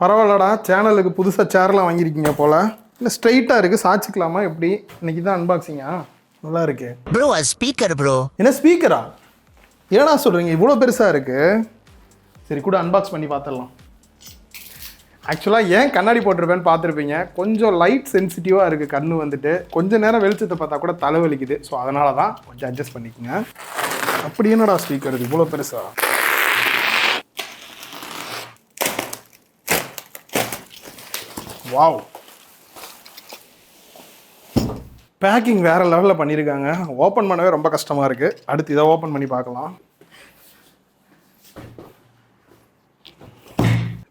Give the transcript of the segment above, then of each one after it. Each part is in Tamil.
பரவாயில்லடா, சேனலுக்கு புதுசாக சேர்லாம் வாங்கியிருக்கீங்க போல். இல்லை ஸ்ட்ரைட்டாக இருக்குது, சாச்சிக்கலாமா எப்படி? இன்னைக்கு தான் அன்பாக்சிங்கா? நல்லா இருக்கு ப்ரோ. Speaker bro. என்ன ஸ்பீக்கரா? ஏடா சொல்கிறீங்க, இவ்வளோ பெருசாக இருக்குது? சரி கூட அன்பாக்ஸ் பண்ணி பார்த்துடலாம். ஆக்சுவலாக ஏன் கண்ணாடி போட்டிருப்பேன்னு பார்த்துருப்பீங்க. கொஞ்சம் லைட் சென்சிட்டிவாக இருக்குது கண்ணு வந்துட்டு. கொஞ்சம் நேரம் வெளிச்சத்தை பார்த்தா கூட தலைவலிக்குது. ஸோ அதனால தான் கொஞ்சம் அட்ஜஸ்ட் பண்ணிக்கோங்க. அப்படி என்னடா ஸ்பீக்கர் இது இவ்வளோ பெருசா? வாவ், பேக்கிங் வேறு லெவலில் பண்ணியிருக்காங்க. ஓப்பன் பண்ணவே ரொம்ப கஷ்டமாக இருக்குது. அடுத்து இதை ஓப்பன் பண்ணி பார்க்கலாம்.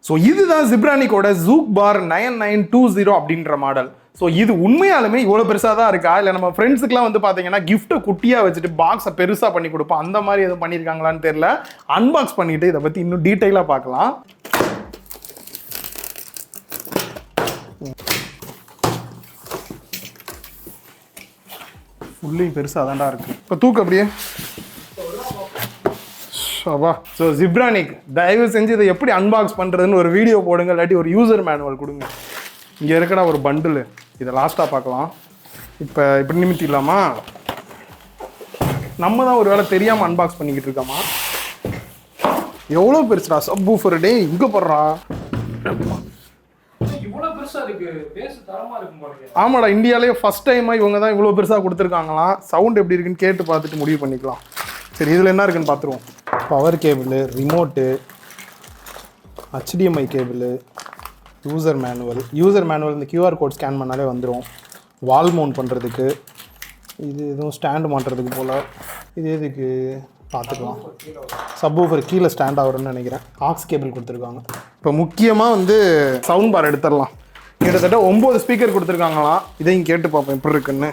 ஸோ இதுதான் ஜிப்ரானிக்கோட ஜூக் பார் 9920 அப்படின்ற மாடல். ஸோ இது உண்மையாலுமே இவ்வளோ பெருசாக தான் இருக்கா, இல்லை நம்ம ஃப்ரெண்ட்ஸுக்குலாம் வந்து பார்த்தீங்கன்னா கிஃப்ட்டை குட்டியாக வச்சுட்டு பாக்ஸை பெருசாக பண்ணி கொடுப்போம், அந்த மாதிரி எதுவும் பண்ணியிருக்காங்களான்னு தெரியல. அன்பாக்ஸ் பண்ணிவிட்டு இதை பற்றி இன்னும் டீட்டெயிலாக பார்க்கலாம். ஃபுல்லையும் பெருசாக தான்டா இருக்குது. இப்போ தூக்கு அப்படியே. ஸோ ஜிப்ரானிக் தயவு செஞ்சு இதை எப்படி அன்பாக்ஸ் பண்ணுறதுன்னு ஒரு வீடியோ போடுங்க, இல்லாட்டி ஒரு யூசர் மேனுவல் கொடுங்க. இங்கே இருக்கடா ஒரு பண்டில், இதை லாஸ்ட்டாக பார்க்கலாம். இப்போ இப்படி நிமித்திடலாமா? நம்ம தான் ஒரு வேளை தெரியாமல் அன்பாக்ஸ் பண்ணிக்கிட்டு இருக்கோமா? எவ்வளோ பெருசுடா சப்வூஃபர். டே இங்கே போடுறா. ஆமாடா, இந்தியாவிலேயே ஃபர்ஸ்ட் டைமாக இவங்க தான் இவ்வளோ பெருசாக கொடுத்துருக்காங்களாம். சவுண்ட் எப்படி இருக்குன்னு கேட்டு பார்த்துட்டு முடிவு பண்ணிக்கலாம். சரி, இதில் என்ன இருக்குன்னு பார்த்துருவோம். Power cable, remote, HDMI cable, user manual இந்த QR கோட் ஸ்கேன் பண்ணாலே வந்துடும். வால் மவுண்ட் பண்ணுறதுக்கு, இது எதுவும் ஸ்டாண்டு மாட்டுறதுக்கு போல். இது எதுக்கு பார்த்துக்கலாம். சப்வூஃபர் கீழே ஸ்டாண்ட் ஆகுறதுன்னு நினைக்கிறேன். ஆக்ஸ் கேபிள் கொடுத்துருக்காங்க. இப்போ முக்கியமாக வந்து சவுண்ட் பார் எடுத்துடலாம். கிட்டத்தட்ட 9 ஸ்பீக்கர் கொடுத்துருக்காங்களாம். இதையும் கேட்டு பார்ப்போம் எப்படி இருக்குன்னு.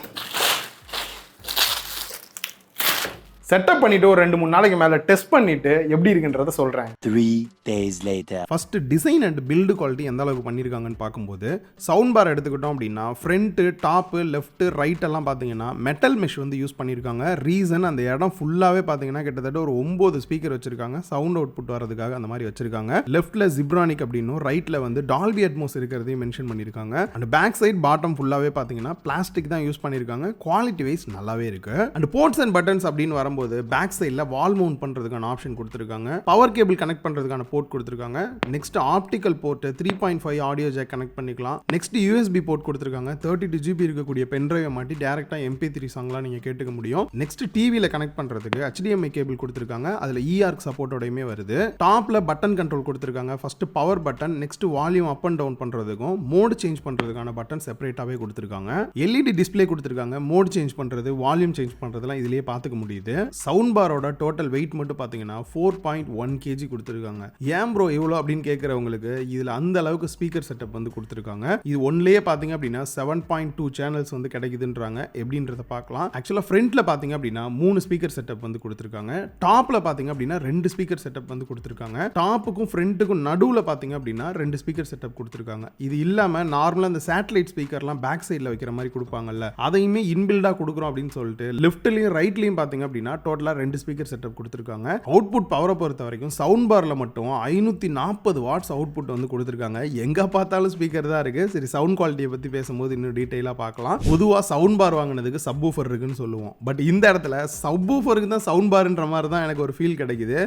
செட்டப் பண்ணிட்டு ஒரு 2-3 நாளைக்கு மேலே டெஸ்ட் பண்ணிட்டு எப்படி இருக்குன்றத சொல்கிறேன். 3 days later. First design and build quality எந்த அளவுக்கு பண்ணியிருக்காங்கன்னு பார்க்கும்போது, சவுண்ட் பார் எடுத்துக்கிட்டோம் அப்படின்னா ஃப்ரண்ட்டு, டாப்பு, லெஃப்ட், ரைட் எல்லாம் பார்த்தீங்கன்னா மெட்டல் மெஷ் வந்து யூஸ் பண்ணியிருக்காங்க. ரீசன் அந்த இடம் ஃபுல்லாகவே பார்த்தீங்கன்னா கிட்டத்தட்ட ஒரு 9 ஸ்பீக்கர் வச்சிருக்காங்க. சவுண்ட் அவுட்புட் வரதுக்காக அந்த மாதிரி வச்சிருக்காங்க. லெஃப்ட்ல ஜிப்ரானிக் அப்படின்னும், ரைட்ல வந்து டால்பி அட்மோஸ் இருக்கிறதையும் மென்ஷன் பண்ணியிருக்காங்க. அண்ட் பேக் சைட் பாட்டம் ஃபுல்லாகவே பார்த்தீங்கன்னா பிளாஸ்டிக் தான் யூஸ் பண்ணியிருக்காங்க. குவாலிட்டி வைஸ் நல்லாவே இருக்கு. அண்ட் போர்ட்ஸ் அண்ட் பட்டன்ஸ் அப்படின்னு வரும்போது பேக் சைடில் வால் மவுண்ட் பண்ணுறதுக்கான ஆப்ஷன் கொடுத்துருக்காங்க. பவர் கேபிள் கனெக்ட் பண்ணுறதுக்கான போர்ட் கொடுத்துருக்காங்க. Next optical port 3.5 audio jack connect பண்ணிக்கலாம். நெக்ஸ்ட் USB போர்ட் கொடுத்துருக்காங்க. 32 GB இருக்கக்கூடிய பென்ட்ரைவை மாட்டி டேரெக்டாக MP3 சாங்லாம் நீங்கள் கேட்டுக்க முடியும். நெக்ஸ்ட் டிவியில் கனெக்ட் பண்ணுறதுக்கு HDMI கேபிள் கொடுத்துருக்காங்க. அதில் EARC சப்போர்ட்டோடையுமே வருது. டாப்பில் பட்டன் கண்ட்ரோல் கொடுத்துருக்காங்க. First power button, next volume up and down பண்ணுறதுக்கும் மோட் சேஞ்ச் பண்ணுறதுக்கான பட்டன் செப்பரேட்டாகவே கொடுத்துருக்காங்க. LED டிஸ்பிளே கொடுத்துருக்காங்க. மோட் சேஞ்ச் பண்ணுறது, வால்யூம் சேஞ்ச் பண்ணுறதுலாம் இதிலேயே பார்த்துக்க முடியுது. சவுண்ட் பாரோட டோட்டல் வெயிட் மட்டும் பார்த்தீங்கன்னா 4.1 kg கொடுத்துருக்காங்க. ஏன் ப்ரோ இவ்வளோ அப்படின்னு கேட்குறவங்களுக்கு இதில் அந்த அளவுக்கு ஸ்பீக்கர் செட்டப் வந்து கொடுத்துருக்காங்க. இது ஒன்லேயே பார்த்தீங்க அப்படின்னா 7.2 சேனல்ஸ் வந்து கிடைக்குதுன்றாங்க. எப்படின்றத பார்க்கலாம். ஆக்சுவலாக ஃப்ரண்ட்டில் பார்த்தீங்க அப்படின்னா 3 ஸ்பீக்கர் செட்டப் வந்து கொடுத்துருக்காங்க. டாப்பில் பார்த்தீங்க அப்படின்னா 2 ஸ்பீக்கர் செட்டப் வந்து கொடுத்துருக்காங்க. டாப்புக்கும் ஃப்ரண்ட்டுக்கும் நடுவில் பார்த்தீங்க அப்படின்னா 2 ஸ்பீக்கர் செட்டப் கொடுத்துருக்காங்க. இது இல்லாமல் நார்மலாக இந்த சேட்டலைட் ஸ்பீக்கர்லாம் பேக் சைடில் வைக்கிற மாதிரி கொடுப்பாங்கல்ல, அதையுமே இன்பில்டாக கொடுக்குறோம் அப்படின்னு சொல்லிட்டு லெஃப்ட்லையும் ரைட்லையும் பார்த்தீங்க அப்படின்னா டோட்டலாக 2 ஸ்பீக்கர் செட்டப் கொடுத்துருக்காங்க. அவுட்புட் பவரை பொறுத்த வரைக்கும் சவுண்ட் பார்ல மட்டும் 540 வாட்ஸ் அவுட்புட் வந்து கொடுத்துருக்காங்க. எங்க பார்த்தாலும் ஸ்பீக்கர் தான் இருக்கு. சரி, சவுண்ட் குவாலிட்டியை பத்தி பேசும்போது இன்னும் டீடைலா பார்க்கலாம். பொதுவா சவுண்ட் பார் வாங்கினதுக்கு சப்வூஃபர் இருக்குன்னு சொல்லுவோம். பட் இந்த இடத்துல சப்வூஃபருக்கு தான் சவுண்ட் பார்ன்ற மாதிரி தான் எனக்கு ஒரு ஃபீல் கிடைக்குது.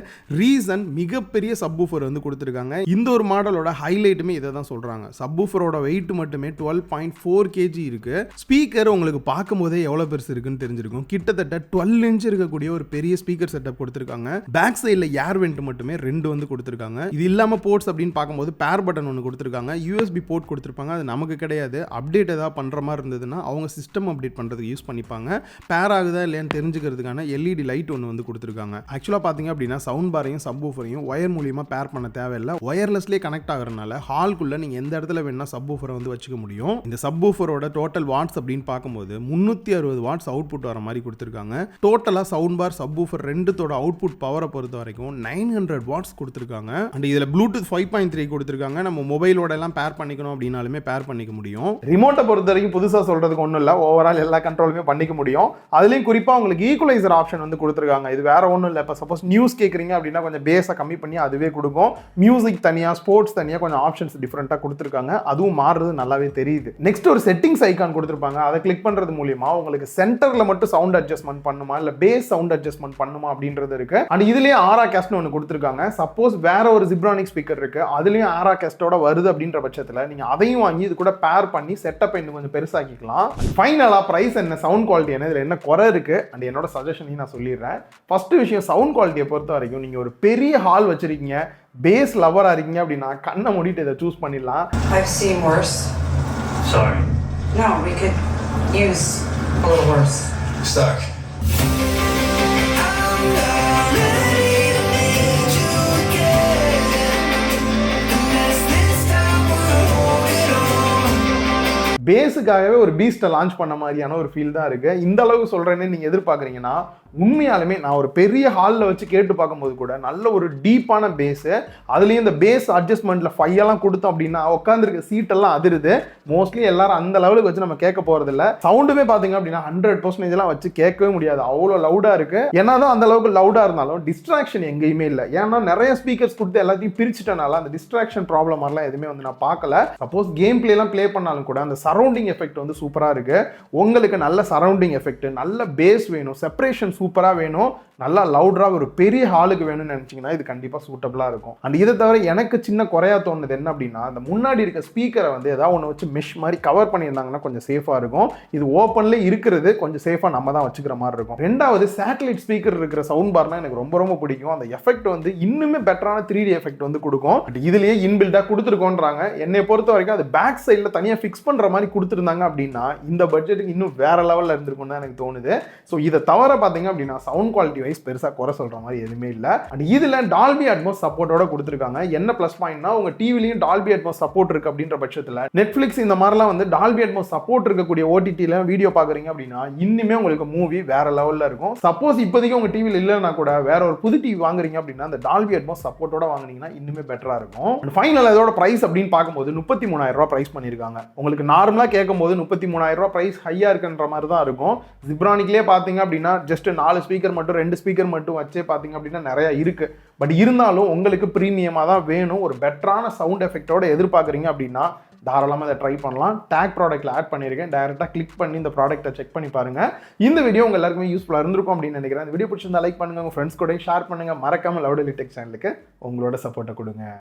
ரீசன் மிகப்பெரிய சப்வூஃபர் வந்து கொடுத்துருக்காங்க. இந்த ஒரு மாடலோட ஹைலைட்டுமே இதை தான் சொல்றாங்க. சப்வூஃபரோட வெயிட் மட்டுமே 12.4 kg இருக்கு. ஸ்பீக்கர் உங்களுக்கு பார்க்கும் போதே எவ்வளவு பெருசு இருக்குன்னு தெரிஞ்சிருக்கும். கிட்டத்தட்ட 12 இன்ச் இருக்கக்கூடிய ஒரு பெரிய ஸ்பீக்கர் செட்டப் கொடுத்திருக்காங்க. பேக் சைடுல ஏர் வெண்ட் மட்டுமே 2 வந்து கொடுத்திருக்காங்க. இது இல்லாம போர்ட்ஸ் அப்படின்னு பார்க்கும்போது பேர் பட்டன் ஒன்று கொடுத்திருக்காங்க. USB போர்ட் கொடுத்திருப்பாங்க. அது நமக்கு கிடையாது. அப்டேட் ஏதாவது பண்ற மாதிரி இருந்ததுன்னா அவங்க சிஸ்டம் அப்டேட் பண்றதுக்கு யூஸ் பண்ணிப்பாங்க. பேர் ஆகுதா இல்லையான்னு தெரிஞ்சுக்கிறதுக்கான LED லைட் ஒன்று வந்து கொடுத்திருக்காங்க. ஆக்சுவலா பாத்தீங்க அப்படின்னா சவுண்ட் பாரையும் சப்வூஃபரையும் ஒயர் மூலியமா பேர் பண்ண தேவையில்லை. ஒயர்லெஸ்லேயே கனெக்ட் ஆகுறதுனால ஹால்குள்ள நீங்க எந்த இடத்துல வேணா சப்வூஃபரை வந்து வச்சுக்க முடியும். இந்த சப்வூஃபரோட டோட்டல் வாட்ஸ் அப்படின்னு பார்க்கும்போது 360 வாட்ஸ் அவுட்புட் வர மாதிரி கொடுத்திருக்காங்க. டோட்டலா சவுண்ட் பார் சப்வூஃபர் ரெண்டுத்தோட அவுட்புட் பவரை பொறுத்த வரைக்கும் 900 வாட்ஸ் கொடுத்துருக்காங்க. அண்ட் இதில் ப்ளூடூத் 5.3 கொடுத்துருக்காங்க. நம்ம மொபைலோட எல்லாம் பேர் பண்ணிக்கணும் அப்படின்னாலுமே பேர் பண்ணிக்க முடியும். ரிமோட்டை பொறுத்த வரைக்கும் புதுசாக சொல்றதுக்கு ஒன்றும் இல்லை, ஓவரால் எல்லா கண்ட்ரோலுமே பண்ணிக்க முடியும். அதுலேயும் குறிப்பாக உங்களுக்கு ஈக்குவலைசர் ஆப்ஷன் வந்து கொடுத்துருக்காங்க. இது வேற ஒன்றும் இல்லை. இப்போ சப்போஸ் நியூஸ் கேட்குறீங்க அப்படின்னா கொஞ்சம் பேஸை கம்மி பண்ணி அதுவே கொடுக்கும். மியூசிக் தனியாக, ஸ்போர்ட்ஸ் தனியாக கொஞ்சம் ஆப்ஷன்ஸ் டிஃப்ரெண்ட்டாக கொடுத்துருக்காங்க. அதுவும் மாறுறது நல்லாவே தெரியுது. நெக்ஸ்ட் ஒரு செட்டிங்ஸ் ஐக்கான் கொடுத்துருப்பாங்க. அதை கிளிக் பண்ணுறது மூலியமா உங்களுக்கு சென்டரில் மட்டும் சவுண்ட் அட்ஜஸ்ட்மெண்ட் பண்ணுமா இல்லை பேஸ் சவுண்ட் அட்ஜஸ்ட்மெண்ட் பண்ணுமா அப்படின்றது இருக்கு. அண்ட் இதுலேயே ஆரா கேஸ்ட்னு ஒன்று கொடுத்துருக்காங்க. சப்போஸ் வேற ஒரு ஜிப்ரானிக் ஸ்பீக்கர் இருக்கு, அதுலேயும் ஆரா கேஸ்டோட வருது அப்படின்ற பட்சத்தில் நீங்கள் அதையும் வாங்கி இது கூட பேர் பண்ணி செட்டப் இன்னும் கொஞ்சம் பெருசாக்கிக்கலாம். ஃபைனலாக ப்ரைஸ் என்ன, சவுண்ட் குவாலிட்டி என்ன, இதில் என்ன குறை இருக்கு அண்ட் என்னோட சஜஷனையும் நான் சொல்லிடுறேன். ஃபர்ஸ்ட் விஷயம், சவுண்ட் குவாலிட்டியை பொறுத்த வரைக்கும் நீங்கள் ஒரு பெரிய ஹால் வச்சிருக்கீங்க, பேஸ் லவரா இருக்கீங்க அப்படின்னா கண்ணை மூடிட்டு இதை சூஸ் பண்ணிடலாம். I've seen worse. Sorry. No, we could use a little worse. Stuck. பேஸுக்காகவே ஒரு பீஸ்ட்டை லான்ச் பண்ண மாதிரியான ஒரு ஃபீல் தான் இருக்கு. இந்த அளவுக்கு சொல்றேன்னு நீங்க எதிர்பார்க்குறீங்கன்னா உண்மையாலுமே நான் ஒரு பெரிய ஹாலில் வச்சு கேட்டு பார்க்கும்போது கூட நல்ல ஒரு டீப்பான பேஸு, அதுலேயும் இந்த பேஸ் அட்ஜஸ்ட்மெண்ட்டில் 5 எல்லாம் கொடுத்தோம் அப்படின்னா உட்காந்துருக்க சீட்டெல்லாம் அதிருது. மோஸ்ட்லி எல்லாரும் அந்த லெவலுக்கு வச்சு நம்ம கேட்க போகிறதில்ல. சவுண்டுமே பார்த்தீங்க அப்படின்னா 100% வச்சு கேட்கவே முடியாது, அவ்வளோ லவுடாக இருக்குது. ஏன்னா தான் அந்த அளவுக்கு லவுடாக இருந்தாலும் டிஸ்ட்ராக்ஷன் எங்கேயுமே இல்லை. ஏன்னா நிறைய ஸ்பீக்கர்ஸ் கொடுத்து எல்லாத்தையும் பிரிச்சுட்டனால அந்த டிஸ்ட்ராக்ஷன் ப்ராப்ளம் மாதிரிலாம் எதுவுமே வந்து நான் பார்க்கல. சப்போஸ் கேம் பிளேலாம் ப்ளே பண்ணாலும் கூட அந்த சரௌண்டிங் எஃபெக்ட் வந்து சூப்பராக இருக்குது. உங்களுக்கு நல்ல சரௌண்டிங் எஃபெக்ட், நல்ல பேஸ் வேணும், செப்பரேஷன் சூப்பராக வேணும், நல்லா லவுடராக ஒரு பெரிய ஹாலுக்கு வேணும்னு நினச்சிங்கன்னா இது கண்டிப்பாக சூட்டபிளாக இருக்கும். அண்ட் இதை தவிர எனக்கு சின்ன குறையா தோணுது என்ன அப்படின்னா, அந்த முன்னாடி இருக்க ஸ்பீக்கரை வந்து ஏதாவது ஒன்று வச்சு மெஷ் மாதிரி கவர் பண்ணியிருந்தாங்கன்னா கொஞ்சம் சேஃபாக இருக்கும். இது ஓப்பன்லேயே இருக்கிறது கொஞ்சம் சேஃபாக நம்ம தான் வச்சுக்கிற மாதிரி இருக்கும். ரெண்டாவது, சேட்டலைட் ஸ்பீக்கர் இருக்கிற சவுண்ட் பார்னா எனக்கு ரொம்ப ரொம்ப பிடிக்கும். அந்த எஃபெக்ட் வந்து இன்னுமே பெட்டரான 3D எஃபெக்ட் வந்து கொடுக்கும். பட் இதுலேயே இன்பில்டாக கொடுத்துருக்கோன்றாங்க. என்னை பொறுத்த வரைக்கும் அது பேக் சைடில் தனியாக ஃபிக்ஸ் பண்ணுற மாதிரி கொடுத்துருந்தாங்க அப்படின்னா இந்த பட்ஜெட்டுக்கு இன்னும் வேற லெவலில் இருந்திருக்கும் தான் எனக்கு தோணுது. ஸோ இதை தவிர பார்த்தீங்க அப்படின்னா சவுண்ட் குவாலிட்டி வைஸ் பெருசாக குறை சொல்கிற மாதிரி எதுவுமே இல்லை. அண்ட் இதில் டால்பி அட்மோஸ் சப்போர்ட்டோட கொடுத்துருக்காங்க. என்ன ப்ளஸ் பாயிண்ட்னா உங்கள் டிவிலையும் டால்பி அட்மோஸ் சப்போர்ட் இருக்குது அப்படின்ற பட்சத்தில் நெட்ஃப்ளிக்ஸ் இந்த மாதிரிலாம் வந்து டால்பி அட்மோஸ் சப்போர்ட் இருக்கக்கூடிய ஓடிடியில் வீடியோ பார்க்குறீங்க அப்படின்னா இன்னுமே உங்களுக்கு மூவி வேற லெவலில் இருக்கும். சப்போஸ் இப்போதைக்கு உங்கள் டிவியில் இல்லைன்னா கூட வேற ஒரு புது டிவி வாங்குறீங்க அப்படின்னா அந்த டால்பி அட்மோஸ் சப்போர்ட்டோட வாங்குனீங்கன்னா இன்னுமே பெட்டராக இருக்கும். அண்ட் ஃபைனல் அதோட ப்ரைஸ் அப்படின்னு பார்க்கும்போது 33,000 ரூபா ப்ரைஸ் பண்ணியிருக்காங்க. உங்களுக்கு நார்மலாக கேட்கும்போது 33,000 ரூபா ப்ரைஸ் ஹையாக இருக்குன்ற மாதிரி தான் இருக்கும். ஜிப்ரானிக்லேயே பார்த்தீங்க அப்படின்னா ஜஸ்ட் 4 ஸ்பீக்கர் மட்டும் 2 ஸ்பீக்கர் மட்டும் வச்சே பார்த்தீங்க அப்படின்னா நிறைய இருக்கு. பட் இருந்தாலும் உங்களுக்கு ப்ரீமியமாக தான் வேணும், ஒரு பெட்டரான சவுண்ட் எஃபெக்டோட எதிர்பார்க்குறீங்க அப்படின்னா தாராளமாக அதை ட்ரை பண்ணலாம். டேக் ப்ராடக்ட்டில் ஆட் பண்ணியிருக்கேன், டைரெக்டாக கிளிக் பண்ணி இந்த ப்ராடக்ட்டை செக் பண்ணி பாருங்கள். இந்த வீடியோ உங்கள் எல்லாருக்குமே யூஸ்ஃபுல்லாக இருந்திருக்கும் அப்படின்னு நினைக்கிறேன். இந்த வீடியோ பிடிச்சிருந்தா லைக் பண்ணுங்கள், உங்கள் ஃப்ரெண்ட்ஸ் கூட ஷேர் பண்ணுங்கள். மறக்காமல் லவுட் டெக் சேனலுக்கு உங்களோட சப்போர்ட்டை கொடுங்க.